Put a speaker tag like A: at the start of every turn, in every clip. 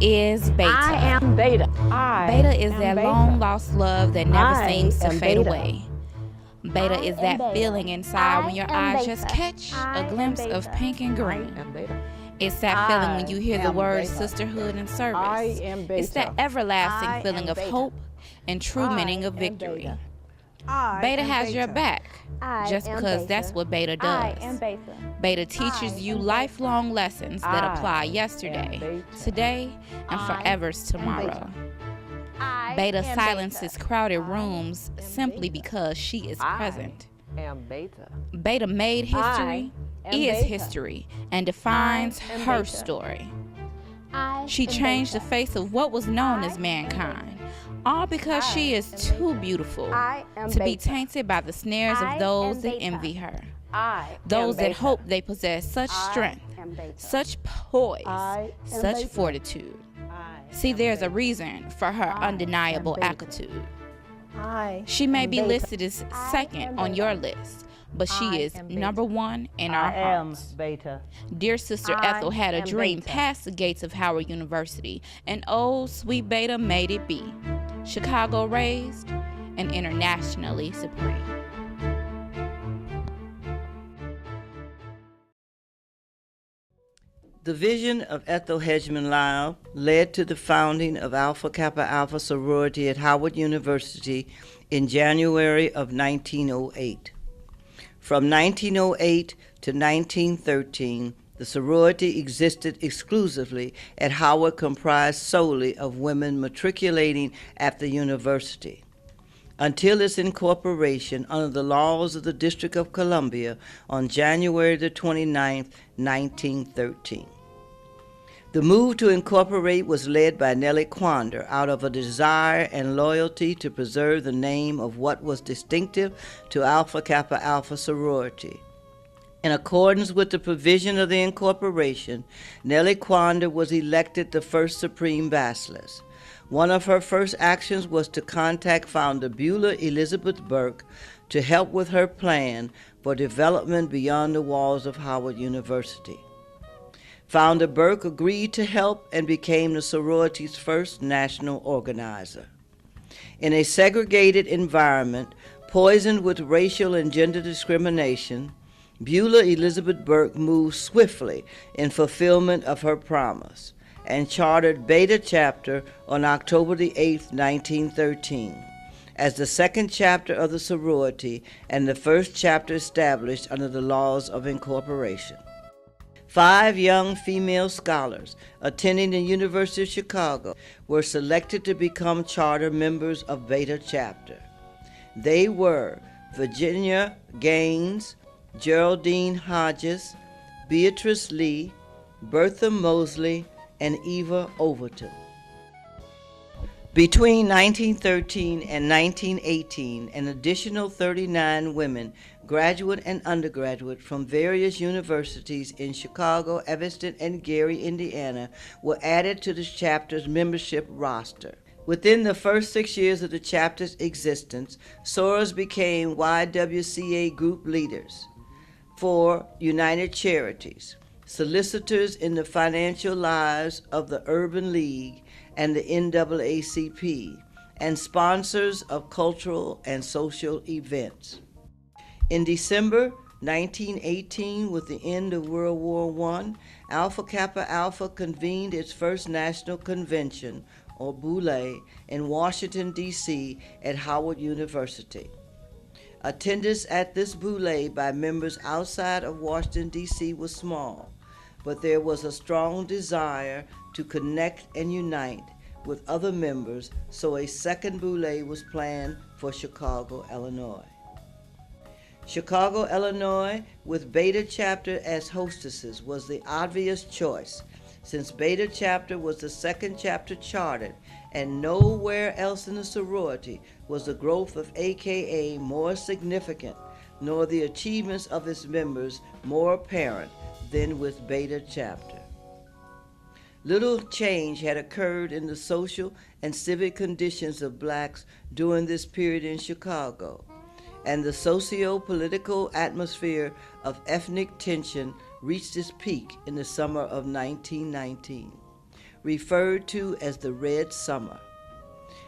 A: is Beta.
B: I am Beta.
A: Beta is that long-lost love that never seems to fade away. Beta is that feeling inside when your eyes just catch a glimpse of pink and green. It's that feeling when you hear the words sisterhood and service. It's that everlasting feeling of hope and true meaning of victory. Beta has your back, just because that's what Beta does. Beta teaches you lifelong lessons that apply yesterday, today, and forever's tomorrow. Beta silences crowded rooms simply because she is present. Beta made history, is history, and defines her story. She changed the face of what was known as mankind, all because she is too beautiful to be tainted by the snares of those that envy her, those that hope they possess such strength, such poise, such fortitude. See, there's a reason for her undeniable attitude. She may be listed as second on your list, but she is number one in our hearts.
C: Beta.
A: Dear Sister Ethel had a dream past the gates of Howard University, and oh, sweet Beta made it be. Chicago raised and internationally supreme.
C: The vision of Ethel Hedgeman Lyle led to the founding of Alpha Kappa Alpha sorority at Howard University in January of 1908. From 1908 to 1913, the sorority existed exclusively at Howard, comprised solely of women matriculating at the university, until its incorporation under the laws of the District of Columbia on January the 29th, 1913. The move to incorporate was led by Nellie Quander out of a desire and loyalty to preserve the name of what was distinctive to Alpha Kappa Alpha sorority. In accordance with the provision of the incorporation, Nellie Quander was elected the first Supreme Bacheloress. One of her first actions was to contact founder Beulah Elizabeth Burke to help with her plan for development beyond the walls of Howard University. Founder Burke agreed to help and became the sorority's first national organizer. In a segregated environment, poisoned with racial and gender discrimination, Beulah Elizabeth Burke moved swiftly in fulfillment of her promise and chartered Beta Chapter on October the 8th, 1913, as the second chapter of the sorority and the first chapter established under the laws of incorporation. 5 young female scholars attending the University of Chicago were selected to become charter members of Beta Chapter. They were Virginia Gaines, Geraldine Hodges, Beatrice Lee, Bertha Mosley, and Eva Overton. Between 1913 and 1918, an additional 39 women, graduate and undergraduate from various universities in Chicago, Evanston, and Gary, Indiana, were added to the chapter's membership roster. Within the first 6 years of the chapter's existence, sorors became YWCA group leaders for United Charities, solicitors in the financial lives of the Urban League and the NAACP, and sponsors of cultural and social events. In December 1918, with the end of World War I, Alpha Kappa Alpha convened its first national convention, or Boule, in Washington, D.C. at Howard University. Attendance at this Boule by members outside of Washington, D.C. was small, but there was a strong desire to connect and unite with other members, so a second Boule was planned for Chicago, Illinois. Chicago, Illinois, with Beta Chapter as hostesses, was the obvious choice, since Beta Chapter was the second chapter chartered, and nowhere else in the sorority was the growth of AKA more significant, nor the achievements of its members more apparent than with Beta Chapter. Little change had occurred in the social and civic conditions of blacks during this period in Chicago, and the socio-political atmosphere of ethnic tension reached its peak in the summer of 1919. referred to as the Red Summer.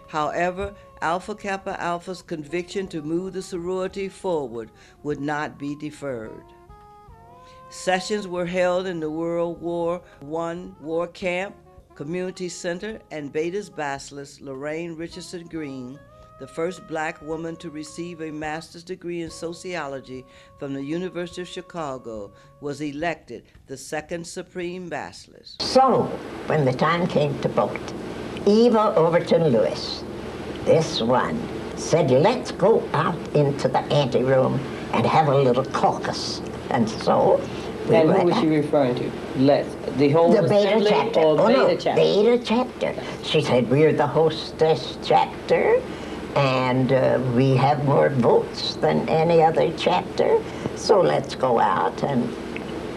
C: However, Alpha Kappa Alpha's conviction to move the sorority forward would not be deferred. Sessions were held in the World War I War Camp, Community Center, and Beta's basilisk, Lorraine Richardson Green, the first black woman to receive a master's degree in sociology from the University of Chicago, was elected the second Supreme Basilisk.
B: So, when the time came to vote, Eva Overton Lewis, this one, said, let's go out into the anteroom and have a little caucus. And so we
D: and who was she referring to? The whole
B: the Beta
D: assembly
B: chapter.
D: or
B: Oh,
D: Beta
B: no,
D: chapter?
B: Beta chapter. She said, we're the hostess chapter, and we have more votes than any other chapter, so let's go out and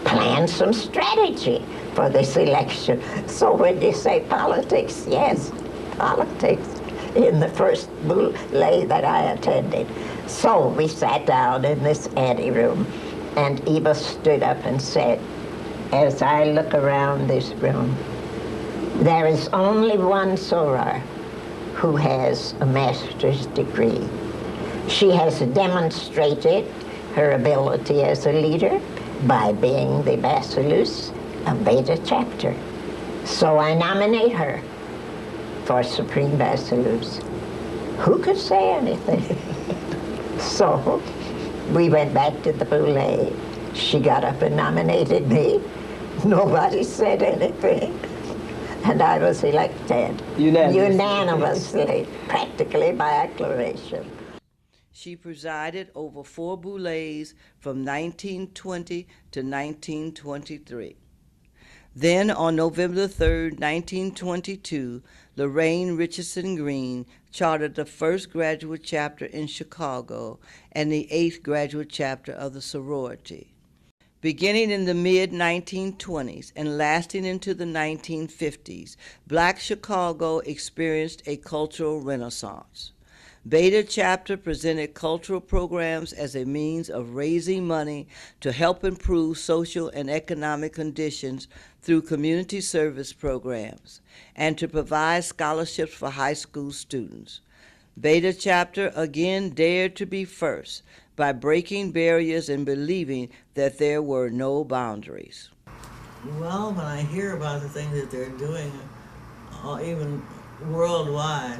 B: plan some strategy for this election. So when you say politics, yes, politics in the first boule that I attended. So we sat down in this anteroom, and Eva stood up and said, as I look around this room, there is only one soror who has a master's degree. She has demonstrated her ability as a leader by being the Basilisk of Beta chapter. So I nominate her for Supreme Basilisk. Who could say anything? So we went back to the boule. She got up and nominated me. Nobody said anything. And I was elected unanimously, practically by acclamation.
C: She presided over 4 boules from 1920 to 1923. Then, on November 3, 1922, Lorraine Richardson Green chartered the first graduate chapter in Chicago and the 8th graduate chapter of the sorority. Beginning in the mid-1920s and lasting into the 1950s, Black Chicago experienced a cultural renaissance. Beta chapter presented cultural programs as a means of raising money to help improve social and economic conditions through community service programs and to provide scholarships for high school students. Beta chapter again dared to be first by breaking barriers and believing that there were no boundaries.
E: Well, when I hear about the things that they're doing, even worldwide,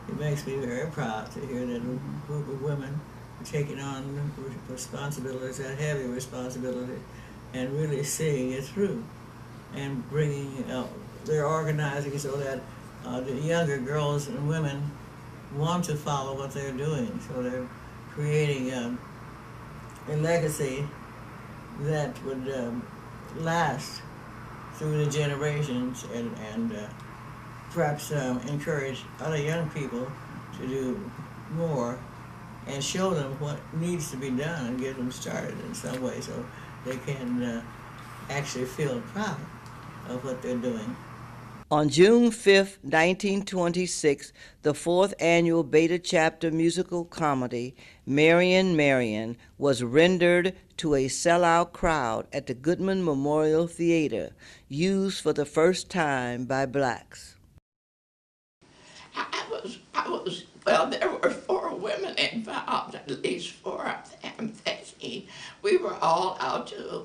E: it makes me very proud to hear that a group of women are taking on responsibilities, that heavy responsibility, and really seeing it through, and bringing, they're organizing so that the younger girls and women want to follow what they're doing. So they're creating a legacy that would last through the generations and perhaps encourage other young people to do more and show them what needs to be done and get them started in some way so they can actually feel proud of what they're doing.
C: On June 5, 1926, the 4th annual Beta Chapter musical comedy, Marian Marian, was rendered to a sellout crowd at the Goodman Memorial Theater, used for the first time by blacks.
F: Well, there were 4 women involved, at least 4 of them thinking we were all out to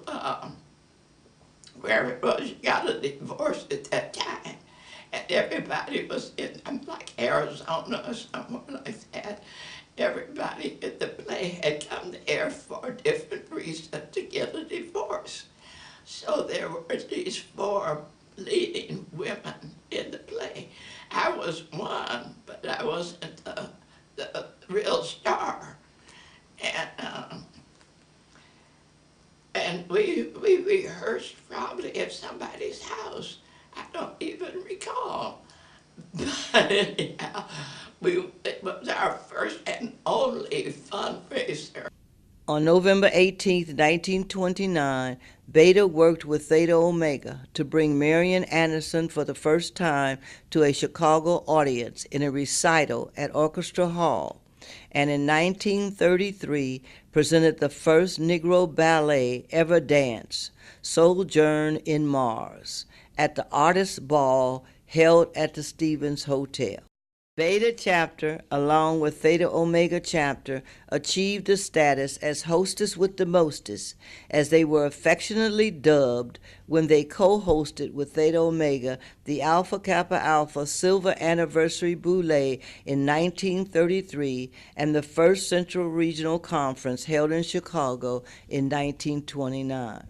F: where it was, got a divorce at that time. And everybody was in, like Arizona or somewhere like that. Everybody in the play had come there for different reasons to get a divorce. So there were these 4 leading women in the play. I was one, but I wasn't the real star. And we rehearsed probably at somebody's house. I don't even recall. But anyhow, it was our first and only fundraiser.
C: On November 18, 1929, Beta worked with Theta Omega to bring Marian Anderson for the first time to a Chicago audience in a recital at Orchestra Hall, and in 1933 presented the first Negro ballet ever danced, Sojourn in Mars, at the Artists' Ball held at the Stevens Hotel. Beta chapter, along with Theta Omega chapter, achieved the status as hostess with the mostest, as they were affectionately dubbed when they co-hosted with Theta Omega the Alpha Kappa Alpha Silver Anniversary Boule in 1933 and the First Central Regional Conference held in Chicago in 1929.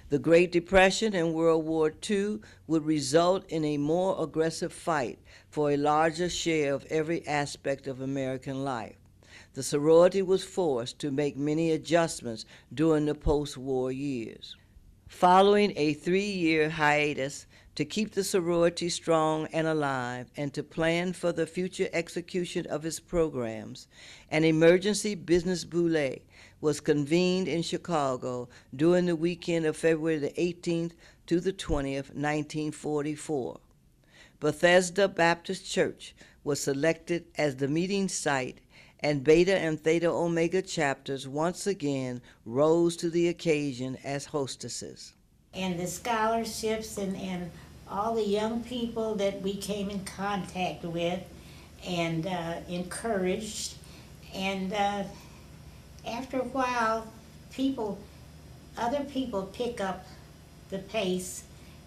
C: The Great Depression and World War II would result in a more aggressive fight for a larger share of every aspect of American life. The sorority was forced to make many adjustments during the post-war years. Following a 3-year hiatus to keep the sorority strong and alive and to plan for the future execution of its programs, an emergency business boule was convened in Chicago during the weekend of February the 18th to the 20th, 1944. Bethesda Baptist Church was selected as the meeting site, and Beta and Theta Omega chapters once again rose to the occasion as hostesses.
G: And the scholarships and all the young people that we came in contact with and encouraged. And after a while, other people pick up the pace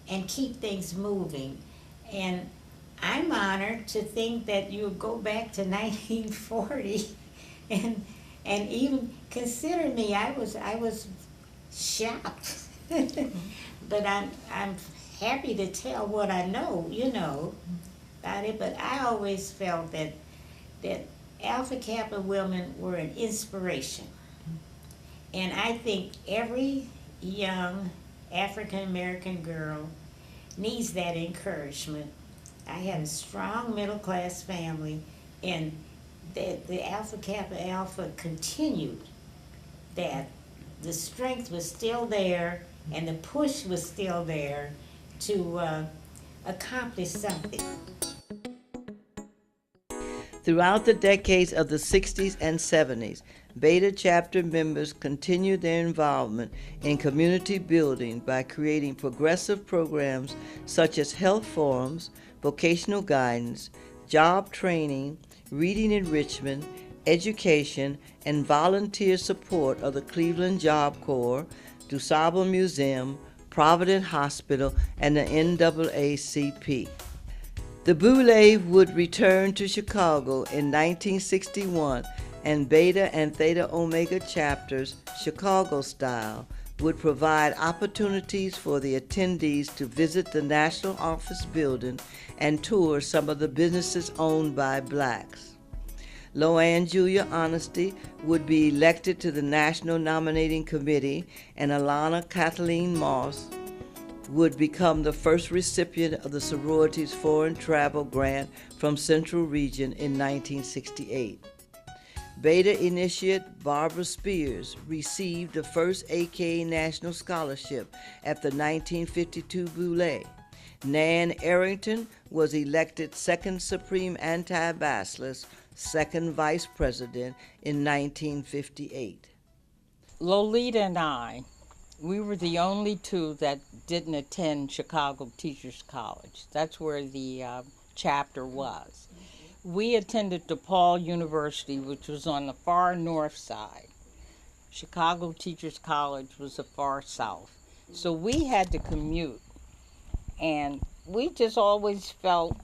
G: and keep things moving. And I'm honored to think that you go back to 1940 and even consider me. I was shocked. But I'm happy to tell what I know, about it. But I always felt that Alpha Kappa women were an inspiration. And I think every young African American girl needs that encouragement. I had a strong middle class family, and the Alpha Kappa Alpha continued that. The strength was still there, and the push was still there to accomplish something.
C: Throughout the decades of the 60s and 70s, Beta chapter members continued their involvement in community building by creating progressive programs such as health forums, vocational guidance, job training, reading enrichment, education, and volunteer support of the Cleveland Job Corps, DuSable Museum, Providence Hospital, and the NAACP. The Boule would return to Chicago in 1961, and Beta and Theta Omega chapters, Chicago style, would provide opportunities for the attendees to visit the National Office Building and tour some of the businesses owned by blacks. Loanne Julia Honesty would be elected to the National Nominating Committee, and Alana Kathleen Moss would become the first recipient of the sorority's foreign travel grant from Central Region in 1968. Beta initiate Barbara Spears received the first AKA National Scholarship at the 1952 Boule. Nan Arrington was elected second Supreme Anti-Bacillus, second Vice President in 1958.
H: Lolita and I, we were the only two that didn't attend Chicago Teachers College. That's where the chapter was. We attended DePaul University, which was on the far north side. Chicago Teachers College was the far south. So we had to commute. And we just always felt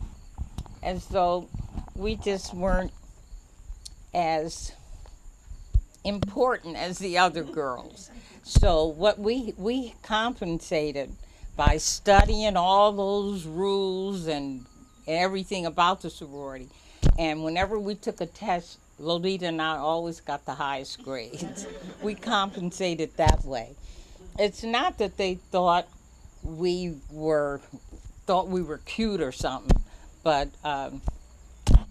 H: as though we just weren't as important as the other girls. So what we compensated by studying all those rules and everything about the sorority. And whenever we took a test, Lolita and I always got the highest grades. We compensated that way. It's not that they thought we were cute or something, but and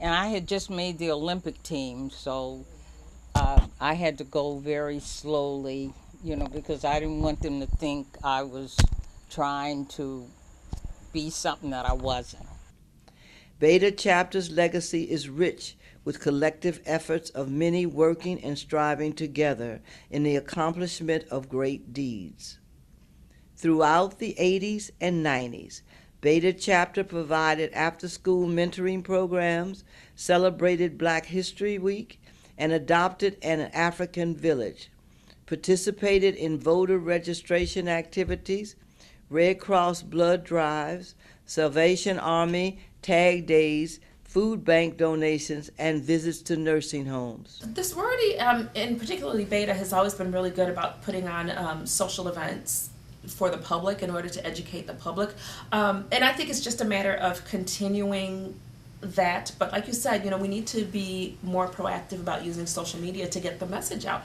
H: I had just made the Olympic team, so I had to go very slowly, because I didn't want them to think I was trying to be something that I wasn't.
C: Beta chapter's legacy is rich with collective efforts of many working and striving together in the accomplishment of great deeds. Throughout the 80s and 90s, Beta Chapter provided after-school mentoring programs, celebrated Black History Week, and adopted an African village, participated in voter registration activities, Red Cross blood drives, Salvation Army tag days, food bank donations, and visits to nursing homes.
I: The sorority, and particularly Beta, has always been really good about putting on social events for the public in order to educate the public. And I think it's just a matter of continuing that. But like you said, we need to be more proactive about using social media to get the message out.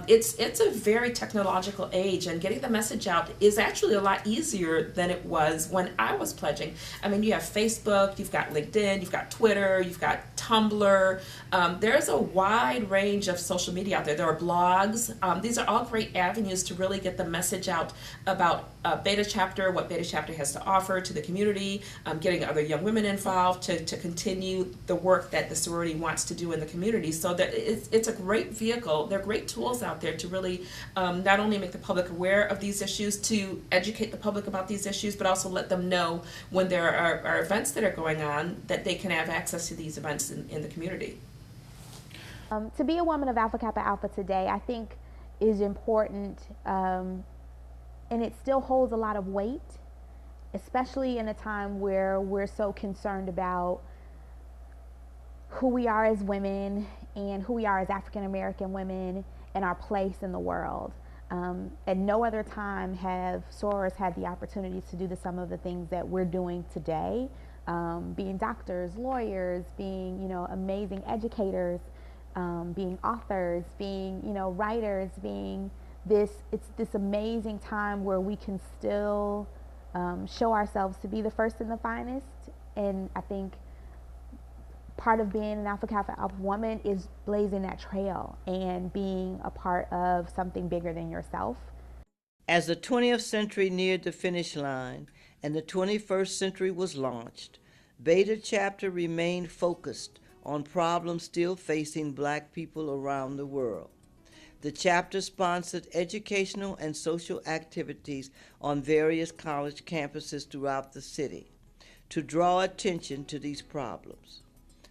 I: It's a very technological age, and getting the message out is actually a lot easier than it was when I was pledging. I mean, you have Facebook, you've got LinkedIn, you've got Twitter, you've got Tumblr. There's a wide range of social media out there. There are blogs. These are all great avenues to really get the message out about Beta Chapter, what Beta Chapter has to offer to the community, getting other young women involved to continue the work that the sorority wants to do in the community. So that it's a great vehicle. There are great tools out there to really not only make the public aware of these issues, to educate the public about these issues, but also let them know when there are events that are going on that they can have access to these events in the community.
J: To be a woman of Alpha Kappa Alpha today, I think is important, and it still holds a lot of weight, especially in a time where we're so concerned about who we are as women and who we are as African American women and our place in the world. At no other time have sorors had the opportunity to do some of the things that we're doing today, being doctors, lawyers, being amazing educators, being authors, being writers, being it's this amazing time where we can still show ourselves to be the first and the finest. And I think part of being an Alpha Kappa Alpha woman is blazing that trail and being a part of something bigger than yourself.
C: As the 20th century neared the finish line and the 21st century was launched, Beta Chapter remained focused on problems still facing Black people around the world. The chapter sponsored educational and social activities on various college campuses throughout the city to draw attention to these problems.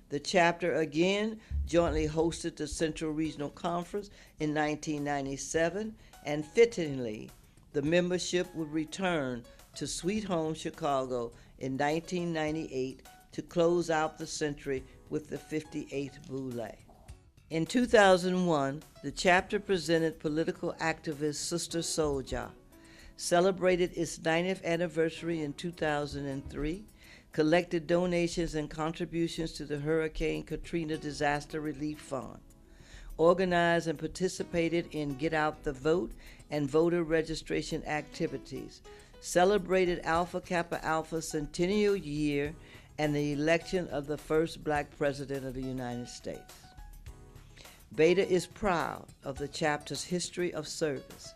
C: The chapter again jointly hosted the Central Regional Conference in 1997, and fittingly, the membership would return to Sweet Home Chicago in 1998 to close out the century with the 58th Boule. In 2001, the chapter presented political activist Sister Souljah, celebrated its 90th anniversary in 2003, collected donations and contributions to the Hurricane Katrina Disaster Relief Fund, organized and participated in Get Out the Vote and voter registration activities, celebrated Alpha Kappa Alpha centennial year and the election of the first Black president of the United States. Beta is proud of the chapter's history of service,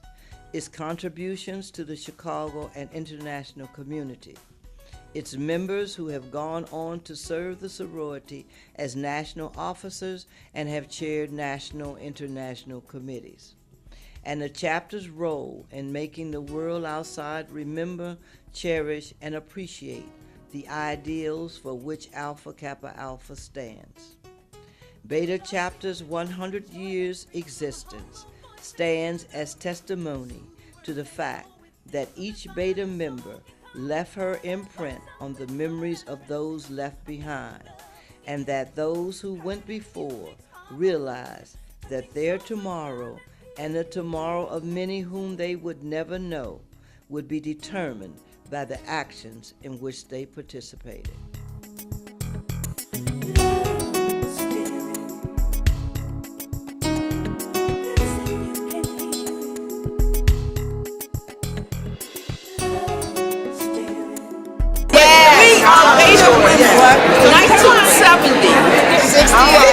C: its contributions to the Chicago and international community, its members who have gone on to serve the sorority as national officers and have chaired national international committees, and the chapter's role in making the world outside remember, cherish, and appreciate the ideals for which Alpha Kappa Alpha stands. Beta Chapter's 100 years existence stands as testimony to the fact that each Beta member left her imprint on the memories of those left behind, and that those who went before realized that their tomorrow and the tomorrow of many whom they would never know would be determined by the actions in which they participated.
F: We are Beta women, 1970. 60